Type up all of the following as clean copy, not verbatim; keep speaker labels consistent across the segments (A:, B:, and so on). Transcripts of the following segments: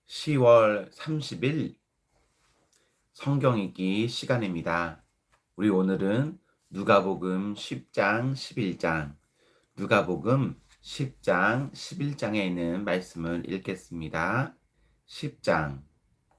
A: 10월 30일 성경 읽기 시간입니다. 우리 오늘은 누가복음 10장 11장, 누가복음 10장 11장에 있는 말씀을 읽겠습니다. 10장.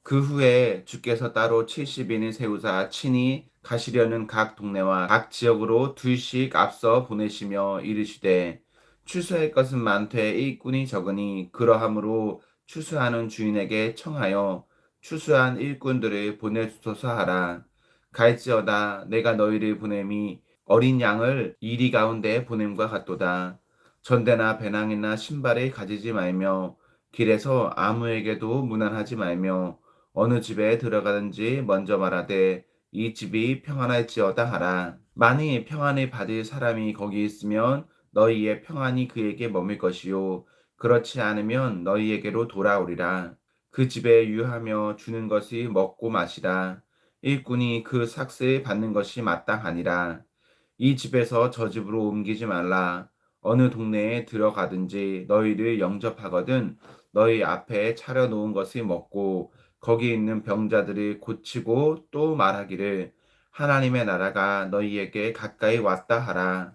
A: 그 후에 주께서 따로 70인을 세우사 친히 가시려는 각 동네와 각 지역으로 둘씩 앞서 보내시며 이르시되 추수할 것은 많되 일꾼이 적으니 그러하므로 추수하는 주인에게 청하여 추수한 일꾼들을 보내주소서 하라. 갈지어다 내가 너희를 보냄이 어린 양을 이리 가운데 보냄과 같도다. 전대나 배낭이나 신발을 가지지 말며 길에서 아무에게도 문안하지 말며 어느 집에 들어가든지 먼저 말하되 이 집이 평안할지어다 하라. 만일 평안을 받을 사람이 거기 있으면 너희의 평안이 그에게 머물 것이요 그렇지 않으면 너희에게로 돌아오리라. 그 집에 유하며 주는 것이 먹고 마시라. 일꾼이 그 삭슬 받는 것이 마땅하니라. 이 집에서 저 집으로 옮기지 말라. 어느 동네에 들어가든지 너희를 영접하거든 너희 앞에 차려놓은 것을 먹고 거기 있는 병자들을 고치고 또 말하기를 하나님의 나라가 너희에게 가까이 왔다 하라.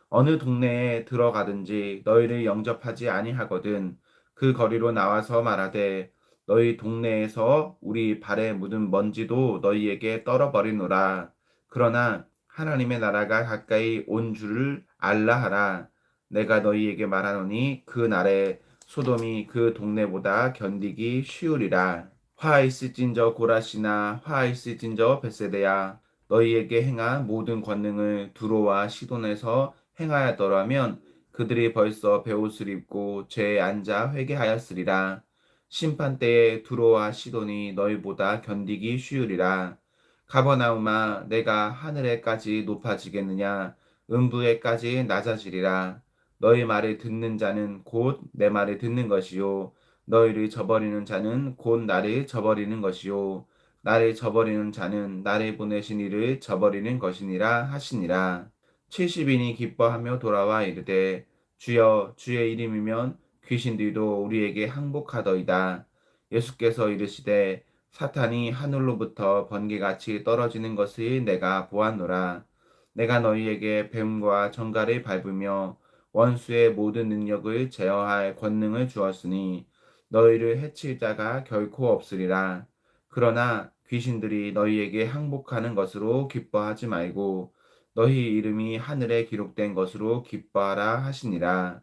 A: 어느 동네에 들어가든지 너희를 영접하지 아니하거든 그 거리로 나와서 말하되 너희 동네에서 우리 발에 묻은 먼지도 너희에게 떨어버리노라. 그러나 하나님의 나라가 가까이 온 줄을 알라 하라. 내가 너희에게 말하노니 그 날에 소돔이 그 동네보다 견디기 쉬우리라. 화 있을진저 고라시나 화 있을진저 벳세대야 너희에게 행한 모든 권능을 두로와 시돈에서 행하였더라면 그들이 벌써 베옷을 입고 죄에 앉아 회개하였으리라. 심판 때에 두로와 시돈이 너희보다 견디기 쉬우리라. 가버나움아 내가 하늘에까지 높아지겠느냐 음부에까지 낮아지리라. 너희 말을 듣는 자는 곧 내 말을 듣는 것이요 너희를 저버리는 자는 곧 나를 저버리는 것이요 나를 저버리는 자는 나를 보내신 이를 저버리는 것이니라 하시니라. 70인이 기뻐하며 돌아와 이르되 주여 주의 이름이면 귀신들도 우리에게 항복하더이다. 예수께서 이르시되 사탄이 하늘로부터 번개같이 떨어지는 것을 내가 보았노라. 내가 너희에게 뱀과 정갈을 밟으며 원수의 모든 능력을 제어할 권능을 주었으니 너희를 해칠 자가 결코 없으리라. 그러나 귀신들이 너희에게 항복하는 것으로 기뻐하지 말고 너희 이름이 하늘에 기록된 것으로 기뻐하라 하시니라.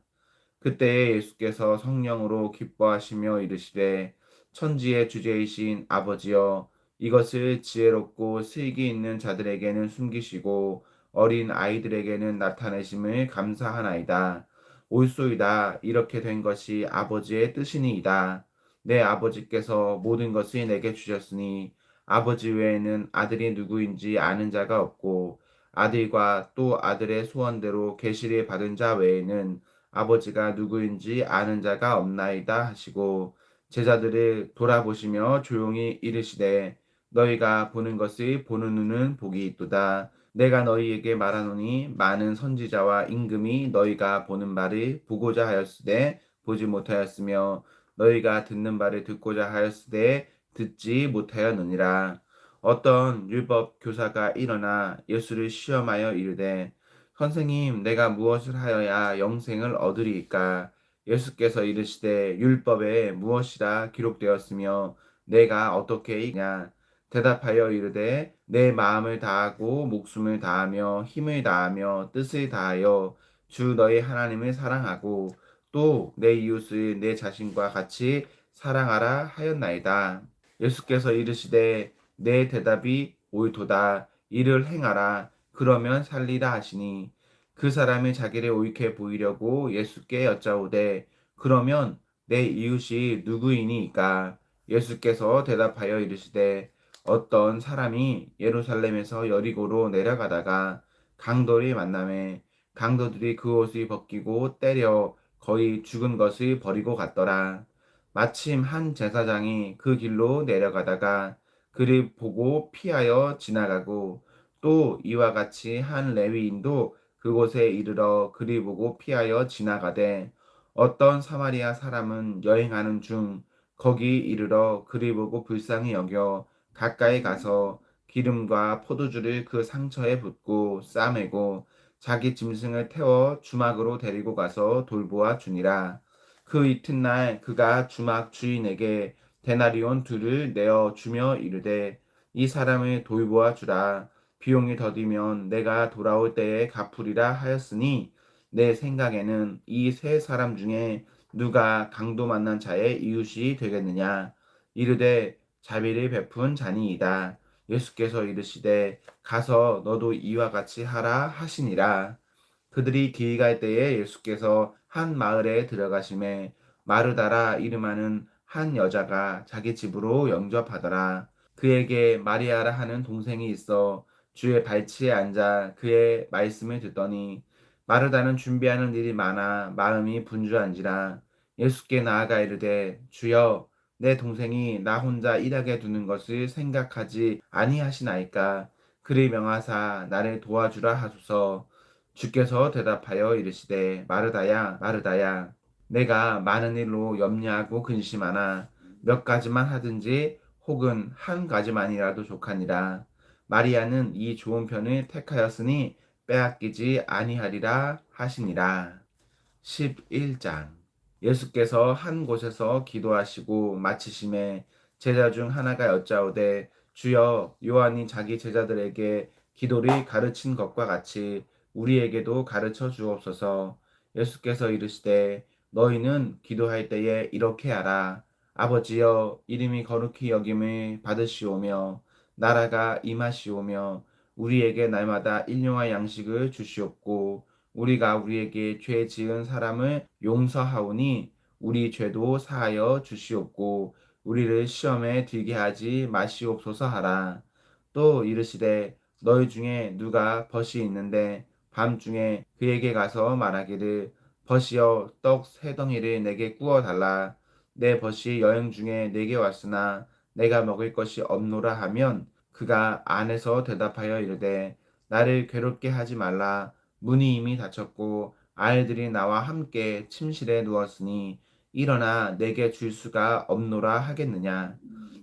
A: 그때에 예수께서 성령으로 기뻐하시며 이르시되 천지의 주제이신 아버지여 이것을 지혜롭고 슬기 있는 자들에게는 숨기시고 어린 아이들에게는 나타내심을 감사하나이다. 옳소이다. 이렇게 된 것이 아버지의 뜻이니이다. 내 아버지께서 모든 것을 내게 주셨으니 아버지 외에는 아들이 누구인지 아는 자가 없고 아들과 또 아들의 소원대로 계시를 받은 자 외에는 아버지가 누구인지 아는 자가 없나이다 하시고 제자들을 돌아보시며 조용히 이르시되 너희가 보는 것을 보는 눈은 복이 있도다. 내가 너희에게 말하노니 많은 선지자와 임금이 너희가 보는 바를 보고자 하였으되 보지 못하였으며 너희가 듣는 바를 듣고자 하였으되 듣지 못하였느니라. 어떤 율법 교사가 일어나 예수를 시험하여 이르되 선생님, 내가 무엇을 하여야 영생을 얻으리이까? 예수께서 이르시되 율법에 무엇이라 기록되었으며 내가 어떻게 읽냐? 대답하여 이르되 내 마음을 다하고 목숨을 다하며 힘을 다하며 뜻을 다하여 주 너희 하나님을 사랑하고 또 내 이웃을 내 자신과 같이 사랑하라 하였나이다. 예수께서 이르시되 내 대답이 옳도다. 이를 행하라. 그러면 살리라 하시니 그 사람이 자기를 옳게 보이려고 예수께 여짜오되 그러면 내 이웃이 누구이니이까? 예수께서 대답하여 이르시되 어떤 사람이 예루살렘에서 여리고로 내려가다가 강도를 만나매 강도들이 그 옷을 벗기고 때려 거의 죽은 것을 버리고 갔더라. 마침 한 제사장이 그 길로 내려가다가 그를 보고 피하여 지나가고 또 이와 같이 한 레위인도 그곳에 이르러 그를 보고 피하여 지나가되 어떤 사마리아 사람은 여행하는 중 거기 이르러 그리 보고 불쌍히 여겨 가까이 가서 기름과 포도주를 그 상처에 붓고 싸매고 자기 짐승을 태워 주막으로 데리고 가서 돌보아 주니라. 그 이튿날 그가 주막 주인에게 데나리온 둘을 내어 주며 이르되 이 사람을 돌보아 주라. 비용이 더디면 내가 돌아올 때에 갚으리라 하였으니 내 생각에는 이 세 사람 중에 누가 강도 만난 자의 이웃이 되겠느냐. 이르되 자비를 베푼 자니이다. 예수께서 이르시되 가서 너도 이와 같이 하라 하시니라. 그들이 길 갈 때에 예수께서 한 마을에 들어가심에 마르다라 이름하는 한 여자가 자기 집으로 영접하더라. 그에게 마리아라 하는 동생이 있어 주의 발치에 앉아 그의 말씀을 듣더니 마르다는 준비하는 일이 많아 마음이 분주한지라. 예수께 나아가 이르되 주여 내 동생이 나 혼자 일하게 두는 것을 생각하지 아니하시나이까. 그를 명하사 나를 도와주라 하소서. 주께서 대답하여 이르시되 마르다야 마르다야 내가 많은 일로 염려하고 근심하나 몇 가지만 하든지 혹은 한 가지만이라도 족하니라. 마리아는 이 좋은 편을 택하였으니 빼앗기지 아니하리라 하시니라. 11장. 예수께서 한 곳에서 기도하시고 마치심에 제자 중 하나가 여짜오되 주여 요한이 자기 제자들에게 기도를 가르친 것과 같이 우리에게도 가르쳐 주옵소서. 예수께서 이르시되 너희는 기도할 때에 이렇게 하라. 아버지여 이름이 거룩히 여김을 받으시오며 나라가 임하시오며 우리에게 날마다 일용할 양식을 주시옵고 우리가 우리에게 죄 지은 사람을 용서하오니 우리 죄도 사하여 주시옵고 우리를 시험에 들게 하지 마시옵소서 하라. 또 이르시되 너희 중에 누가 벗이 있는데 밤중에 그에게 가서 말하기를 벗이여 떡 세 덩이를 내게 구워 달라. 내 벗이 여행 중에 내게 왔으나 내가 먹을 것이 없노라 하면 그가 안에서 대답하여 이르되 나를 괴롭게 하지 말라. 문이 이미 닫혔고 아이들이 나와 함께 침실에 누웠으니 일어나 내게 줄 수가 없노라 하겠느냐.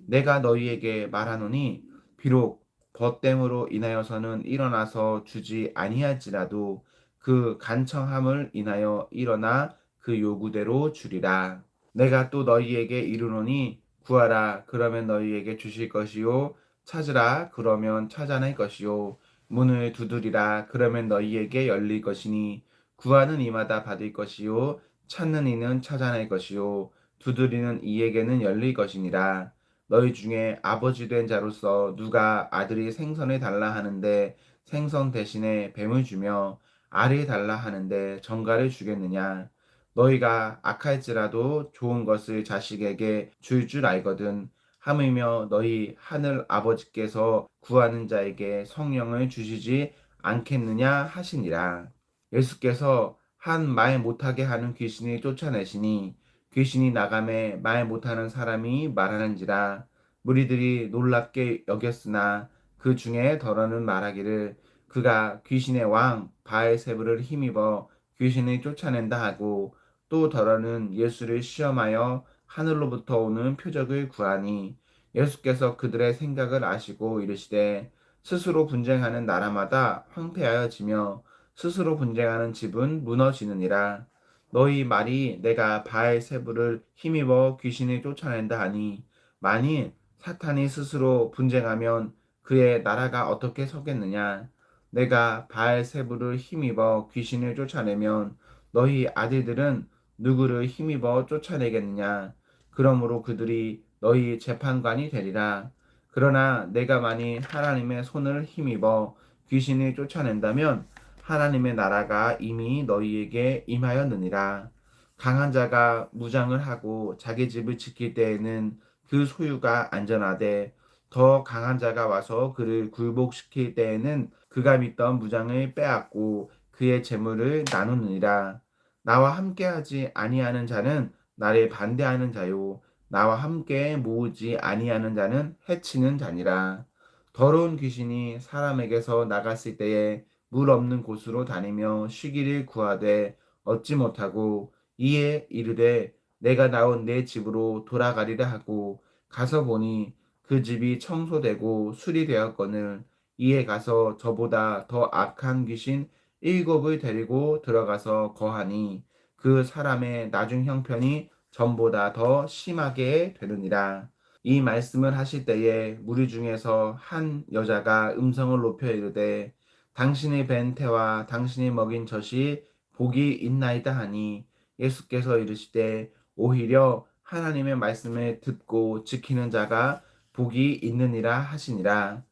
A: 내가 너희에게 말하노니 비록 벗됨으로 인하여서는 일어나서 주지 아니할지라도 그 간청함을 인하여 일어나 그 요구대로 주리라. 내가 또 너희에게 이르노니 구하라 그러면 너희에게 주실 것이요 찾으라 그러면 찾아낼 것이요 문을 두드리라 그러면 너희에게 열릴 것이니 구하는 이마다 받을 것이요 찾는 이는 찾아낼 것이요 두드리는 이에게는 열릴 것이니라. 너희 중에 아버지 된 자로서 누가 아들이 생선을 달라 하는데 생선 대신에 뱀을 주며 알을 달라 하는데 정갈을 주겠느냐. 너희가 악할지라도 좋은 것을 자식에게 줄 알거든. 하물며 너희 하늘 아버지께서 구하는 자에게 성령을 주시지 않겠느냐 하시니라. 예수께서 한 말 못하게 하는 귀신이 쫓아내시니 귀신이 나감에 말 못하는 사람이 말하는지라. 무리들이 놀랍게 여겼으나 그 중에 더러는 말하기를 그가 귀신의 왕 바알세불을 힘입어 귀신을 쫓아낸다 하고 또 더러는 예수를 시험하여 하늘로부터 오는 표적을 구하니 예수께서 그들의 생각을 아시고 이르시되 스스로 분쟁하는 나라마다 황폐하여지며 스스로 분쟁하는 집은 무너지느니라. 너희 말이 내가 바알세불을 힘입어 귀신을 쫓아낸다 하니 만일 사탄이 스스로 분쟁하면 그의 나라가 어떻게 서겠느냐. 내가 바알세불을 힘입어 귀신을 쫓아내면 너희 아들들은 누구를 힘입어 쫓아내겠느냐. 그러므로 그들이 너희 재판관이 되리라. 그러나 내가 만일 하나님의 손을 힘입어 귀신을 쫓아낸다면 하나님의 나라가 이미 너희에게 임하였느니라. 강한 자가 무장을 하고 자기 집을 지킬 때에는 그 소유가 안전하되 더 강한 자가 와서 그를 굴복시킬 때에는 그가 믿던 무장을 빼앗고 그의 재물을 나누느니라. 나와 함께하지 아니하는 자는 나를 반대하는 자요 나와 함께 모으지 아니하는 자는 해치는 자니라. 더러운 귀신이 사람에게서 나갔을 때에 물 없는 곳으로 다니며 쉬기를 구하되 얻지 못하고 이에 이르되 내가 나온 내 집으로 돌아가리라 하고 가서 보니 그 집이 청소되고 수리되었거늘 이에 가서 저보다 더 악한 귀신 7을 데리고 들어가서 거하니 그 사람의 나중 형편이 전보다 더 심하게 되느니라. 이 말씀을 하실 때에 무리 중에서 한 여자가 음성을 높여 이르되 당신이 뵌 태와 당신이 먹인 젖이 복이 있나이다 하니 예수께서 이르시되 오히려 하나님의 말씀을 듣고 지키는 자가 복이 있느니라 하시니라.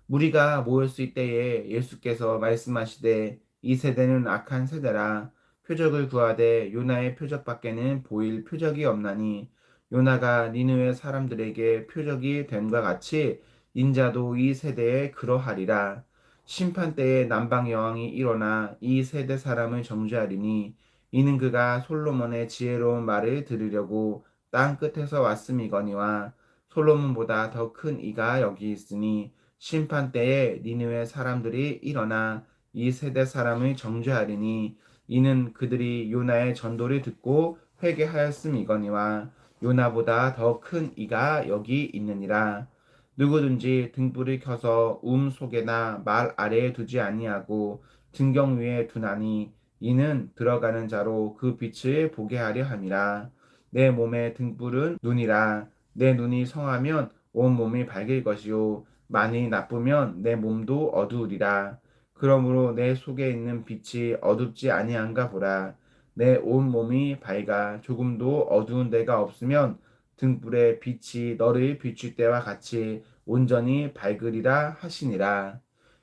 A: 무리가 모였을 때에 예수께서 말씀하시되 이 세대는 악한 세대라. 표적을 구하되 요나의 표적밖에는 보일 표적이 없나니 요나가 니느웨 사람들에게 표적이 됨과 같이 인자도 이 세대에 그러하리라. 심판 때에 남방 여왕이 일어나 이 세대 사람을 정죄하리니 이는 그가 솔로몬의 지혜로운 말을 들으려고 땅 끝에서 왔음이거니와 솔로몬보다 더 큰 이가 여기 있으니 심판 때에 니느웨 사람들이 일어나 이 세대 사람을 정죄하리니 이는 그들이 요나의 전도를 듣고 회개하였음이거니와 요나보다 더 큰 이가 여기 있느니라. 누구든지 등불을 켜서 속에나 말 아래에 두지 아니하고 등경 위에 두나니 이는 들어가는 자로 그 빛을 보게 하려 함이라. 내 몸의 등불은 눈이라. 내 눈이 성하면 온 몸이 밝을 것이요 만일 나쁘면 내 몸도 어두우리라. 그러므로 내 속에 있는 빛이 어둡지 아니한가 보라. 내 온 몸이 밝아 조금도 어두운 데가 없으면 등불의 빛이 너를 비출 때와 같이 온전히 밝으리라 하시니라.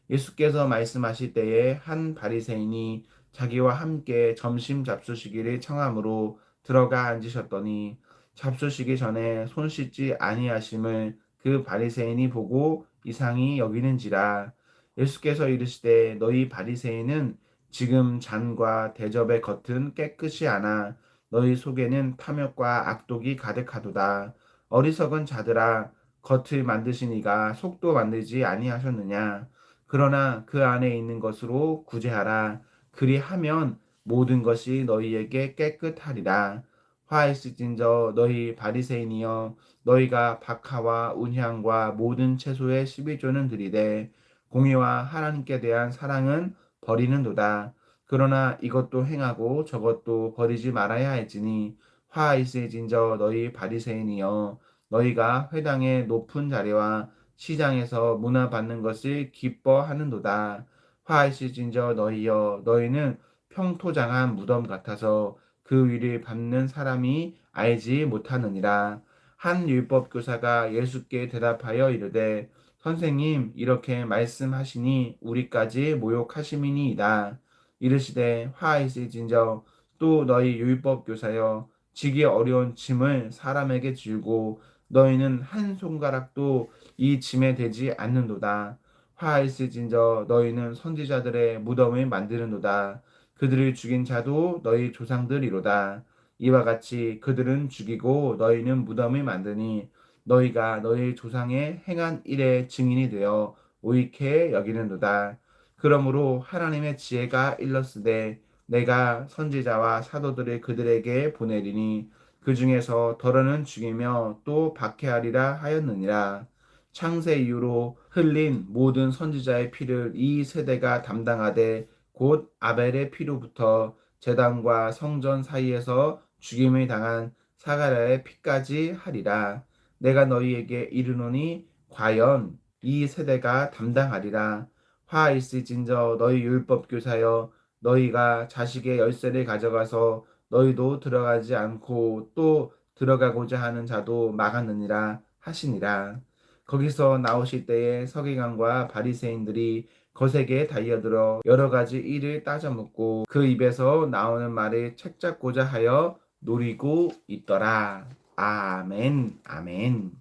A: 예수께서 말씀하실 때에 한 바리새인이 자기와 함께 점심 잡수시기를 청함으로 들어가 앉으셨더니 잡수시기 전에 손 씻지 아니하심을 그 바리새인이 보고 이상히 여기는지라. 예수께서 이르시되 너희 바리새인은 지금 잔과 대접의 겉은 깨끗이 하나 너희 속에는 탐욕과 악독이 가득하도다. 어리석은 자들아 겉을 만드신 이가 속도 만들지 아니하셨느냐. 그러나 그 안에 있는 것으로 구제하라. 그리하면 모든 것이 너희에게 깨끗하리라. 화 있을진저 너희 바리새인이여 너희가 박하와 운향과 모든 채소의 11조는 드리되 공의와 하나님께 대한 사랑은 버리는도다. 그러나 이것도 행하고 저것도 버리지 말아야 할지니 화 있을진저 너희 바리새인이여 너희가 회당의 높은 자리와 시장에서 문화 받는 것을 기뻐하는도다. 화 있을진저 너희여 너희는 평토장한 무덤 같아서 그 위를 밟는 사람이 알지 못하느니라. 한 율법교사가 예수께 대답하여 이르되 선생님 이렇게 말씀하시니 우리까지 모욕하심이니이다. 이르시되 화 있을진저 또 너희 율법교사여 지기 어려운 짐을 사람에게 줄고 너희는 한 손가락도 이 짐에 대지 않는도다. 화 있을진저 너희는 선지자들의 무덤을 만드는도다. 그들을 죽인 자도 너희 조상들이로다. 이와 같이 그들은 죽이고 너희는 무덤을 만드니 너희가 너희 조상의 행한 일의 증인이 되어 오익해 여기는도다. 그러므로 하나님의 지혜가 일렀으되 내가 선지자와 사도들을 그들에게 보내리니 그 중에서 덜어는 죽이며 또 박해하리라 하였느니라. 창세 이후로 흘린 모든 선지자의 피를 이 세대가 담당하되 곧 아벨의 피로부터 제단과 성전 사이에서 죽임을 당한 사가랴의 피까지 하리라. 내가 너희에게 이르노니 과연 이 세대가 담당하리라. 화 있을진저 너희 율법교사여 너희가 자식의 열쇠를 가져가서 너희도 들어가지 않고 또 들어가고자 하는 자도 막았느니라 하시니라. 거기서 나오실 때에 서기관과 바리새인들이 거세게 달려들어 여러 가지 일을 따져 묻고 그 입에서 나오는 말을 책잡고자 하여 노리고 있더라. 아멘, 아멘.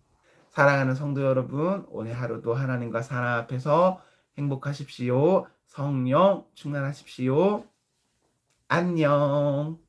A: 사랑하는 성도 여러분, 오늘 하루도 하나님과 사랑 앞에서 행복하십시오. 성령 충만하십시오. 안녕.